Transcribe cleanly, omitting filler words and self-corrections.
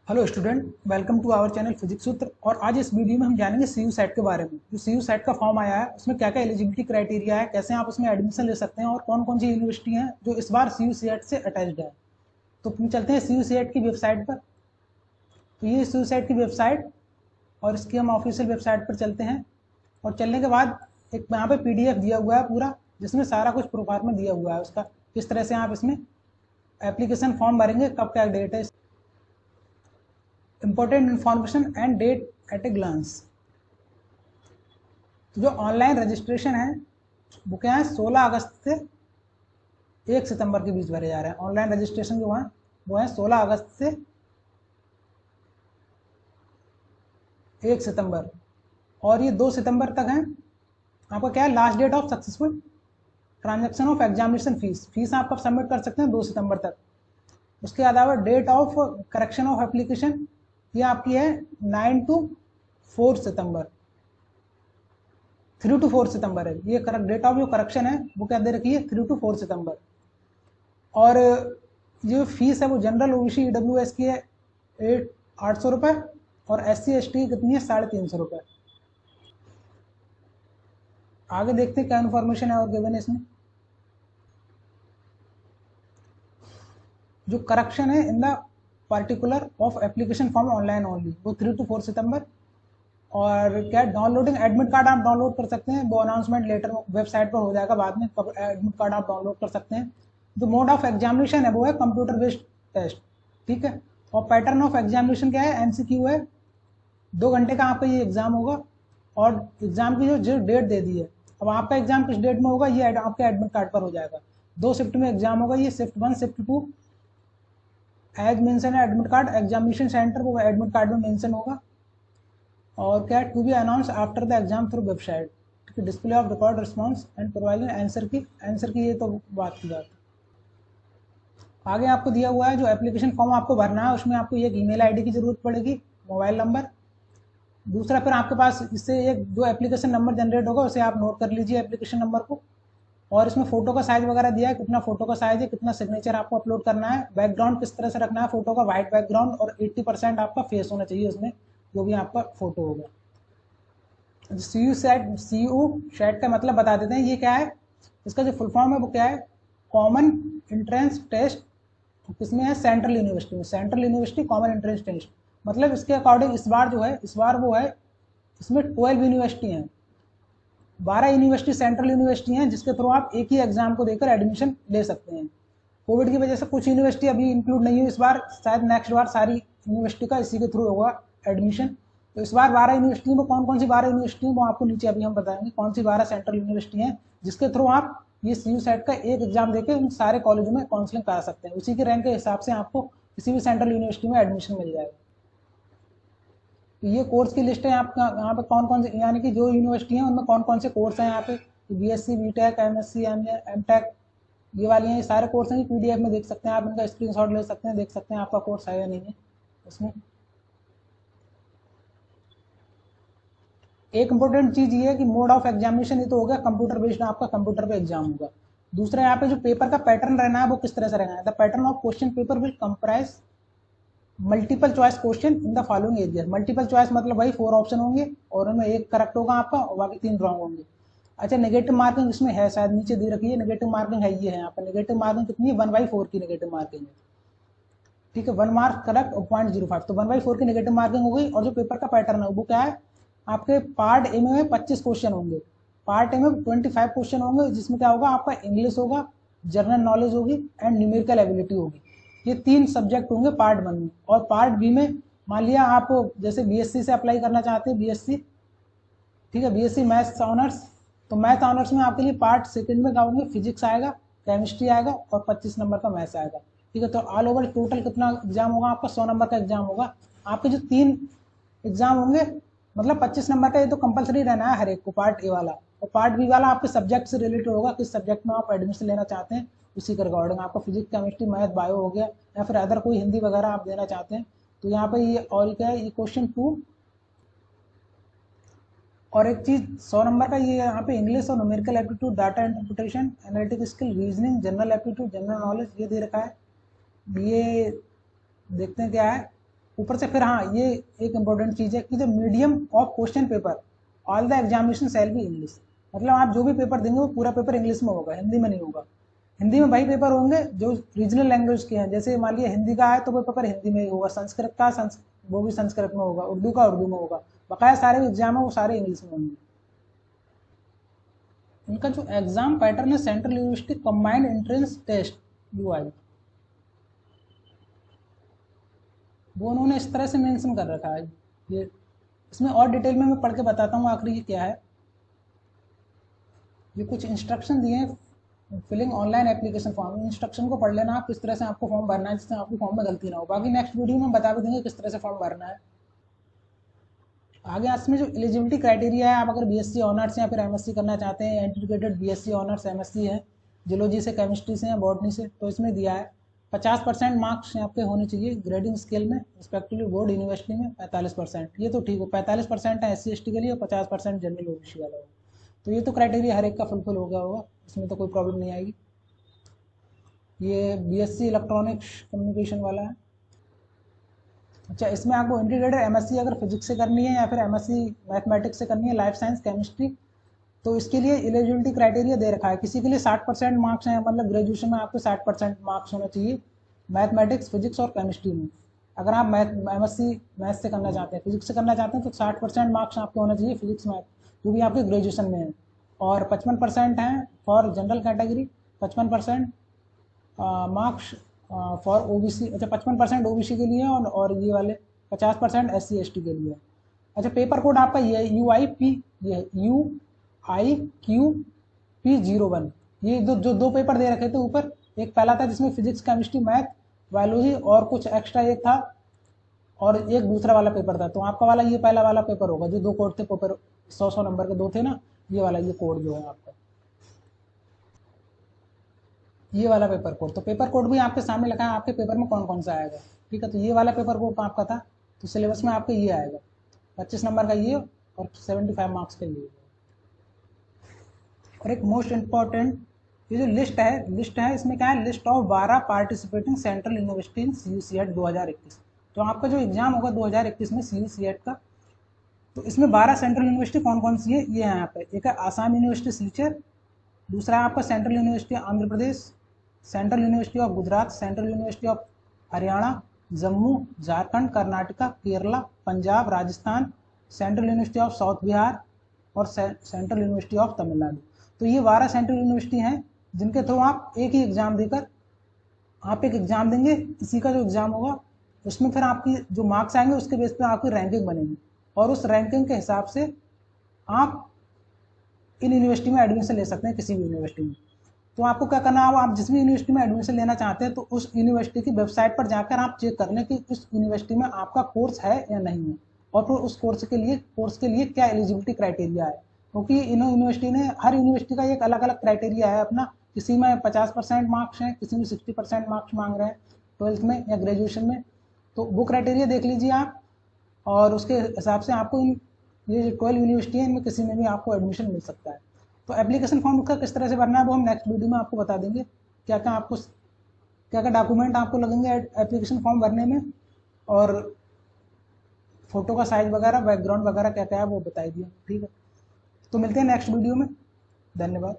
Hello student, welcome to our channel physics Sutra. और आज इस वीडियो में हम जानेंगे सीयू सेट के बारे में। जो सीयू सेट का फॉर्म आया है उसमें क्या क्या एलिजिबिलिटी क्राइटेरिया है, कैसे आप उसमें एडमिशन ले सकते हैं और कौन कौन सी यूनिवर्सिटी हैं जो इस बार सीयू सेट से अटैच्ड है। तो हम चलते हैं सीयू सेट की वेबसाइट पर। तो ये सीयू सेट की वेबसाइट और इसकी हम ऑफिशियल वेबसाइट पर चलते हैं। और चलने के बाद एक यहाँ पे PDF दिया हुआ है पूरा, जिसमें सारा कुछ प्रोफार्मा दिया हुआ है उसका, किस तरह से आप इसमें एप्लीकेशन फॉर्म भरेंगे, कब क्या डेट है, important information and date at a glance. तो जो ऑनलाइन रजिस्ट्रेशन है वो क्या है, 16 अगस्त से 1 सितंबर के बीच भरे जा रहे हैं। ऑनलाइन रजिस्ट्रेशन जो है वो है 16 अगस्त से 1 सितंबर, और ये 2 सितंबर तक है। आपका क्या है, last date of successful transaction of examination fee आप कब सबमिट कर सकते हैं, 2 सितंबर तक। उसके अलावा date of correction of application ये आपकी है 9 to 4 सितंबर, 3 to 4 सितंबर है ये करेक्ट डेट ऑफ जो करेक्शन है वो क्या दे रखी है, 3 to 4 सितंबर। और जो फीस है वो जनरल OBC EWS की है 800 रुपये, और SC ST की कितनी है, 350 रुपये। आगे देखते हैं क्या इन्फॉर्मेशन है और गिवन है इसमें। जो करेक्शन है in the particular of application form online only, वो 3 to 4 सितंबर। और क्या डाउनलोडिंग एडमिट कार्ड आप डाउनलोड कर सकते हैं, वो अनाउंसमेंट लेटर वेबसाइट पर हो जाएगा बाद में, कब एडमिट कार्ड आप डाउनलोड कर सकते हैं। जो मोड ऑफ एग्जामिनेशन है वो है कंप्यूटर बेस्ड टेस्ट, ठीक है। और पैटर्न ऑफ एग्जामिनेशन क्या है, MCQ है, 2 घंटे का आपका ये एग्जाम होगा। और एग्जाम की जो डेट दे दी है, अब आपका एग्जाम किस डेट में होगा ये आपके एडमिट कार्ड पर हो जाएगा। 2 शिफ्ट में एग्जाम होगा, ये शिफ्ट 1 शिफ्ट 2 एज मेंशन है एडमिट कार्ड, एग्जामिनेशन सेंटर वो एडमिट कार्ड में मेंशन होगा। और क्या, to be announce after the exam through website, display of record response and providing answer key ये तो बात की बात है। आगे आपको दिया हुआ है जो एप्लीकेशन फॉर्म आपको भरना है, उसमें आपको एक ईमेल आईडी की जरूरत पड़ेगी, मोबाइल नंबर। दूसरा फिर आपके पास इससे एक जो एप्लीकेशन नंबर जनरेट होगा उसे आप नोट कर लीजिए एप्लीकेशन नंबर को। और इसमें फोटो का साइज वगैरह दिया है, कितना फोटो का साइज है, कितना सिग्नेचर आपको अपलोड करना है, बैकग्राउंड किस तरह से रखना है फोटो का, व्हाइट बैकग्राउंड, और 80% आपका फेस होना चाहिए उसमें, जो भी आपका फोटो होगा। सीयू सेट का मतलब बता देते हैं ये क्या है। इसका जो फुल फॉर्म है वो क्या है, कॉमन एंट्रेंस टेस्ट। किसमें है, सेंट्रल यूनिवर्सिटी में, central university common entrance test. मतलब इसके अकॉर्डिंग इस बार जो है, इस बार वो है, इसमें 12 यूनिवर्सिटी हैं, 12 यूनिवर्सिटी सेंट्रल यूनिवर्सिटी हैं, जिसके थ्रू आप एक ही एग्जाम को देकर एडमिशन ले सकते हैं। कोविड की वजह से कुछ यूनिवर्सिटी अभी इंक्लूड नहीं हुई इस बार, शायद नेक्स्ट बार सारी यूनिवर्सिटी का इसी के थ्रू होगा एडमिशन। तो इस बार 12 यूनिवर्सिटी में कौन कौन सी 12 यूनिवर्सिटी हैं वो आपको नीचे अभी हम बताएंगे, कौन सी 12 सेंट्रल यूनिवर्सिटी हैं जिसके थ्रू आप ये सीयू सेट का एक एग्जाम देकर उन सारे कॉलेजों में काउंसलिंग करा सकते हैं। उसी के रैंक के हिसाब से आपको किसी भी सेंट्रल यूनिवर्सिटी में एडमिशन मिल जाएगा। तो ये कोर्स की लिस्ट है आपका, यहाँ पे कौन कौन से, यानी कि जो यूनिवर्सिटी हैं उनमें कौन कौन से कोर्स हैं यहाँ पे, BSc BTech MSc MTech ये वाली हैं, ये सारे कोर्स हैं, PDF में देख सकते हैं आप, इनका स्क्रीनशॉट ले सकते हैं, देख सकते हैं आपका कोर्स है या नहीं है उसमें। एक इंपॉर्टेंट चीज ये है कि मोड ऑफ एग्जामिनेशन ये तो हो गया कंप्यूटर बेस्ड, आपका कंप्यूटर पे एग्जाम होगा। दूसरा यहाँ पे जो पेपर का पैटर्न रहना है वो किस तरह से रहना है, the pattern of question paper will comprise multiple choice question in the following area. Multiple choice मतलब वही 4 ऑप्शन होंगे और उनमें एक करेक्ट होगा आपका और बाकी 3 रॉन्ग होंगे। अच्छा, नेगेटिव मार्किंग इसमें है, शायद नीचे दे रखी है नेगेटिव मार्किंग है, ये है यहाँ पर नेगेटिव मार्किंग कितनी है, 1/4 की नेगेटिव मार्किंग है, ठीक है। 1 मार्क करेक्ट और 0.05, तो 1/4 की नेगेटिव मार्किंग हो गई। और जो पेपर का पैटर्न है वो क्या है, आपके पार्ट ए में 25 क्वेश्चन होंगे, पार्ट ए में 25 क्वेश्चन होंगे, जिसमें क्या होगा, आपका इंग्लिश होगा, जनरल नॉलेज होगी एंड न्यूमेरिकल एबिलिटी होगी। ये 3 सब्जेक्ट होंगे पार्ट 1 में। और पार्ट बी में मान लिया आप जैसे BSc से अप्लाई करना चाहते हैं, BSc, ठीक है, BSc मैथ्स ऑनर्स, तो मैथ ऑनर्स में आपके लिए पार्ट सेकंड में क्या होंगे, फिजिक्स आएगा, केमिस्ट्री आएगा और 25 नंबर का मैथ्स आएगा, ठीक है। तो ऑल ओवर टोटल कितना एग्जाम होगा आपका, 100 नंबर का एग्जाम होगा। आपके जो 3 एग्जाम होंगे मतलब 25 नंबर का, ये तो कंपलसरी रहना है हर एक को, पार्ट ए वाला। और पार्ट बी वाला आपके सब्जेक्ट से रिलेटेड होगा, किस सब्जेक्ट में आप एडमिशन लेना चाहते हैं उसी के रिगार्डिंग। आपका फिजिक्स केमिस्ट्री मैथ बायो हो गया, या फिर अदर कोई हिंदी वगैरह आप देना चाहते हैं तो यहाँ पे ये और क्या है, ये क्वेश्चन 2। और एक चीज 100 नंबर का ये यहाँ पे इंग्लिश और numerical aptitude, data interpretation, analytic skill, reasoning, general aptitude, general knowledge ये दे रखा है। ये देखते हैं क्या है, ऊपर से फिर हाँ, ये एक इम्पोर्टेंट चीज़ है कि जो medium of question paper all the examination shall be English. मतलब आप जो भी पेपर देंगे वो पूरा पेपर इंग्लिश में होगा, हिंदी में नहीं होगा। हिंदी में वही पेपर होंगे जो रीजनल लैंग्वेज के हैं, जैसे मान लिया हिंदी का है तो वो पेपर हिंदी में ही होगा, संस्कृत का वो भी संस्कृत में होगा, उर्दू का उर्दू में होगा, बकाया सारे एग्जाम है वो सारे इंग्लिश में होंगे। इनका जो एग्जाम पैटर्न है central university combined entrance test UI, वो उन्होंने इस तरह से मेंशन कर रखा है। ये इसमें और डिटेल में मैं पढ़ के बताता हूँ आखिर ये क्या है। ये कुछ इंस्ट्रक्शन दिए हैं filling online application form, instruction को पढ़ लेना आप, किस तरह से आपको फॉर्म भरना है जिससे आपको फॉर्म में गलती ना हो। बाकी नेक्स्ट वीडियो में हम बता भी देंगे किस तरह से फॉर्म भरना है। आगे इसमें जो एलिजिबिलिटी क्राइटेरिया है, आप अगर BSc ऑनर्स या फिर MSc करना चाहते हैं, इंटीग्रेटेड BSc ऑनर्स MSc है, जियोलॉजी से, केमिस्ट्री से या बॉटनी से, तो इसमें दिया है 50% मार्क्स आपके होने चाहिए ग्रेडिंग स्केल में, रिस्पेक्टिवली बोर्ड यूनिवर्सिटी में 45%। ये तो ठीक हो, 45% है SC ST के लिए और 50% जनरल OBC वाला हो, तो ये तो क्राइटेरिया हर एक का फुलफिल हो गया होगा, इसमें तो कोई प्रॉब्लम नहीं आएगी। ये BSc इलेक्ट्रॉनिक्स कम्युनिकेशन वाला है। अच्छा, इसमें आपको इंटीग्रेटेड MSc अगर फिजिक्स से करनी है या फिर MSc मैथमेटिक्स से करनी है, लाइफ साइंस केमिस्ट्री, तो इसके लिए एलिजिबिलिटी क्राइटेरिया दे रखा है। किसी के लिए 60% मार्क्स हैं, मतलब ग्रेजुएशन में आपको 60% मार्क्स होना चाहिए मैथमेटिक्स, फिजिक्स और केमिस्ट्री में। अगर आप MSc मैथ्स से करना चाहते हैं, फिजिक्स से करना चाहते हैं, तो 60% मार्क्स आपके होना चाहिए फिजिक्स मैथ, जो भी आपके ग्रेजुएशन में है। और 55% हैं for general category, 55% marks for OBC। अच्छा, 55% OBC के लिए और ये वाले 50% SC ST के लिए। अच्छा, पेपर कोड आपका ये है UIP, ये UIQP01। ये जो दो पेपर दे रखे थे ऊपर, एक पहला था जिसमें फिजिक्स केमिस्ट्री मैथ बायोलॉजी और कुछ एक्स्ट्रा एक था, और एक दूसरा वाला पेपर था। तो आपका वाला ये पहला वाला पेपर होगा, जो दो कोड थे पेपर 100 नंबर के दो थे ना, ये वाला ये कोड जो है आपका, ये वाला पेपर कोड। तो पेपर कोड भी आपके सामने लिखा है आपके पेपर में कौन कौन सा आएगा, ठीक है। तो ये वाला पेपर कोड आपका था, तो सिलेबस में आपका ये आएगा 25 नंबर का ये और 75 मार्क्स का ये। और एक मोस्ट इम्पॉर्टेंट ये जो लिस्ट है इसमें क्या है, list of 12 participating central university in CUCET 2021। तो आपका जो एग्जाम होगा 2021 में CUCET का, तो इसमें 12 सेंट्रल यूनिवर्सिटी कौन कौन सी है ये है यहाँ पे। एक है आसाम यूनिवर्सिटी सिलचर, दूसरा है आपका central university Andhra Pradesh, central university of Gujarat, central university of Haryana, Jammu, Jharkhand, Karnataka, Kerala, Punjab, Rajasthan, central university of south Bihar और सेंट्रल यूनिवर्सिटी ऑफ तमिलनाडु। तो ये 12 सेंट्रल यूनिवर्सिटी हैं जिनके थ्रू आप एक ही एग्जाम देकर, आप एक एग्जाम देंगे, इसी का जो एग्जाम होगा उसमें फिर आपकी जो मार्क्स आएंगे उसके बेस पे आपकी रैंकिंग बनेगी, और उस रैंकिंग के हिसाब से आप इन यूनिवर्सिटी में एडमिशन ले सकते हैं, किसी भी यूनिवर्सिटी में। तो आपको क्या करना है, आप जिस भी यूनिवर्सिटी में एडमिशन लेना चाहते हैं तो उस यूनिवर्सिटी की वेबसाइट पर जाकर आप चेक कर लें कि उस यूनिवर्सिटी में आपका कोर्स है या नहीं है, और फिर उस कोर्स के लिए क्या एलिजिबिलिटी क्राइटेरिया है। क्योंकि इन यूनिवर्सिटी ने, हर यूनिवर्सिटी का एक अलग अलग क्राइटेरिया है अपना, किसी में 50% मार्क्स हैं, किसी में 60% मार्क्स मांग रहे हैं 12th में या ग्रेजुएशन में। तो वो क्राइटेरिया देख लीजिए आप, और उसके हिसाब से आपको ये 12 यूनिवर्सिटी है इनमें किसी में भी आपको एडमिशन मिल सकता है। तो एप्लीकेशन फॉर्म का किस तरह से भरना है वो हम नेक्स्ट वीडियो में आपको बता देंगे, क्या क्या डॉक्यूमेंट आपको लगेंगे एप्लीकेशन फॉर्म भरने में, और फोटो का साइज वगैरह, बैकग्राउंड वगैरह क्या क्या है वो बताई दिया, ठीक है। तो मिलते हैं नेक्स्ट वीडियो में, धन्यवाद।